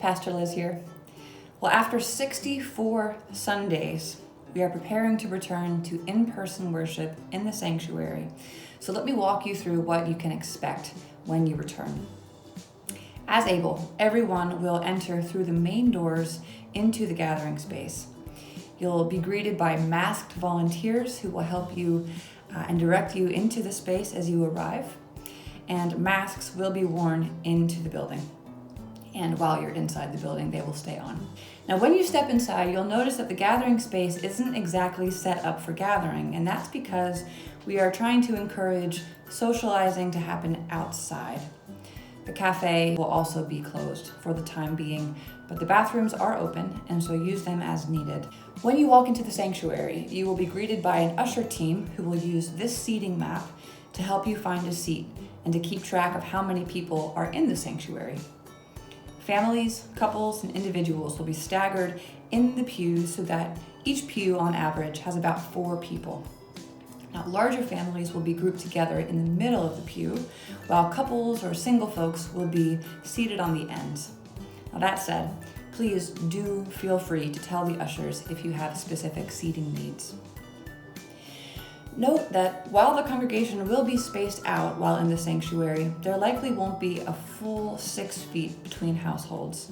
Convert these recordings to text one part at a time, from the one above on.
Pastor Liz here. Well, after 64 Sundays, we are preparing to return to in-person worship in the sanctuary. So let me walk you through what you can expect when you return. As able, everyone will enter through the main doors into the gathering space. You'll be greeted by masked volunteers who will help you and direct you into the space as you arrive. And masks will be worn into the building. And while you're inside the building, they will stay on. Now, when you step inside, you'll notice that the gathering space isn't exactly set up for gathering, and that's because we are trying to encourage socializing to happen outside. The cafe will also be closed for the time being, but the bathrooms are open, and so use them as needed. When you walk into the sanctuary, you will be greeted by an usher team who will use this seating map to help you find a seat and to keep track of how many people are in the sanctuary. Families, couples, and individuals will be staggered in the pews so that each pew on average has about 4 people. Now, larger families will be grouped together in the middle of the pew, while couples or single folks will be seated on the ends. Now, that said, please do feel free to tell the ushers if you have specific seating needs. Note that while the congregation will be spaced out while in the sanctuary, there likely won't be a full 6 feet between households.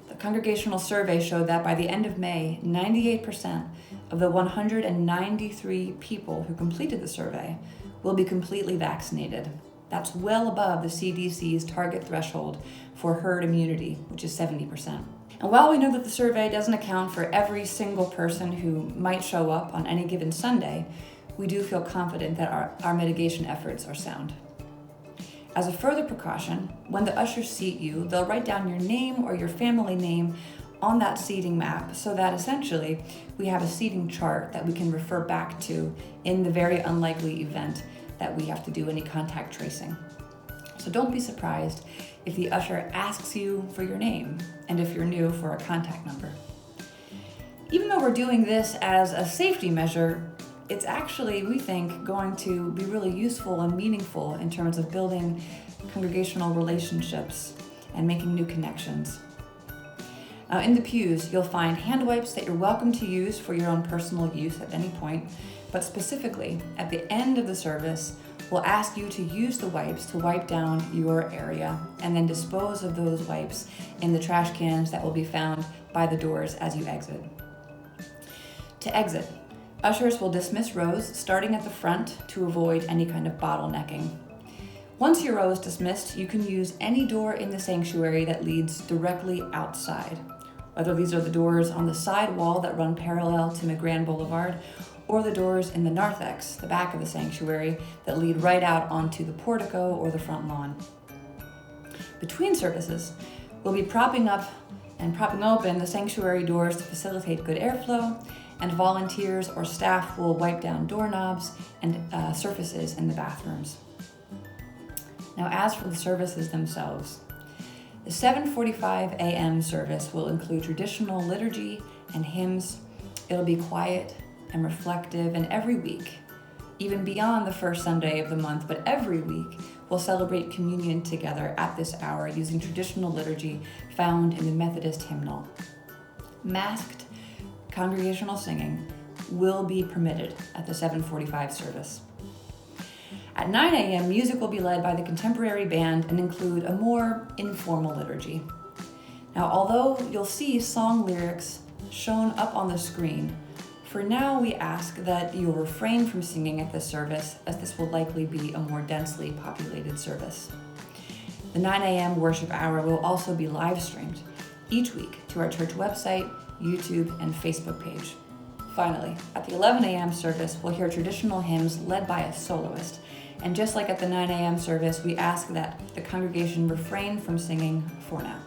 The congregational survey showed that by the end of May, 98% of the 193 people who completed the survey will be completely vaccinated. That's well above the CDC's target threshold for herd immunity, which is 70%. And while we know that the survey doesn't account for every single person who might show up on any given Sunday, we do feel confident that our mitigation efforts are sound. As a further precaution, when the ushers seat you, they'll write down your name or your family name on that seating map so that essentially we have a seating chart that we can refer back to in the very unlikely event that we have to do any contact tracing. So don't be surprised if the usher asks you for your name and if you're new, for a contact number. Even though we're doing this as a safety measure, it's actually, we think, going to be really useful and meaningful in terms of building congregational relationships and making new connections. Now, in the pews, you'll find hand wipes that you're welcome to use for your own personal use at any point, but specifically, at the end of the service, we'll ask you to use the wipes to wipe down your area and then dispose of those wipes in the trash cans that will be found by the doors as you exit. To exit, ushers will dismiss rows starting at the front to avoid any kind of bottlenecking. Once your row is dismissed, you can use any door in the sanctuary that leads directly outside, whether these are the doors on the side wall that run parallel to McGrann Boulevard or the doors in the narthex, the back of the sanctuary, that lead right out onto the portico or the front lawn. Between services, we'll be propping up and propping open the sanctuary doors to facilitate good airflow, and volunteers or staff will wipe down doorknobs and surfaces in the bathrooms. Now, as for the services themselves, the 7:45 a.m. service will include traditional liturgy and hymns. It'll be quiet and reflective, and every week, even beyond the first Sunday of the month, but every week, we'll celebrate communion together at this hour using traditional liturgy found in the Methodist hymnal. Masked congregational singing will be permitted at the 7:45 service. At 9 a.m., music will be led by the contemporary band and include a more informal liturgy. Now, although you'll see song lyrics shown up on the screen, for now we ask that you'll refrain from singing at this service, as this will likely be a more densely populated service. The 9 a.m. worship hour will also be live streamed each week to our church website, YouTube, and Facebook page. Finally, at the 11 a.m. service, we'll hear traditional hymns led by a soloist. And just like at the 9 a.m. service, we ask that the congregation refrain from singing for now.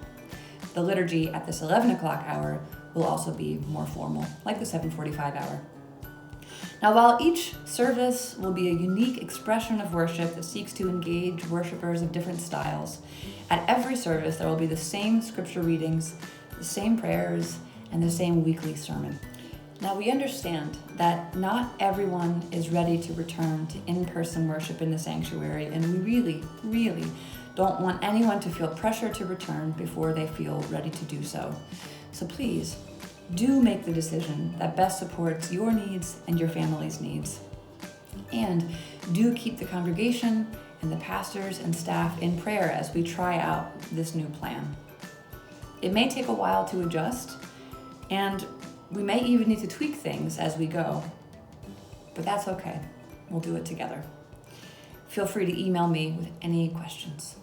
The liturgy at this 11 o'clock hour will also be more formal, like the 7:45 hour. Now, while each service will be a unique expression of worship that seeks to engage worshipers of different styles, at every service there will be the same scripture readings, the same prayers, and the same weekly sermon. Now, we understand that not everyone is ready to return to in-person worship in the sanctuary, and we really, really don't want anyone to feel pressure to return before they feel ready to do so. So please, do make the decision that best supports your needs and your family's needs. And do keep the congregation and the pastors and staff in prayer as we try out this new plan. It may take a while to adjust, and we may even need to tweak things as we go, but that's okay. We'll do it together. Feel free to email me with any questions.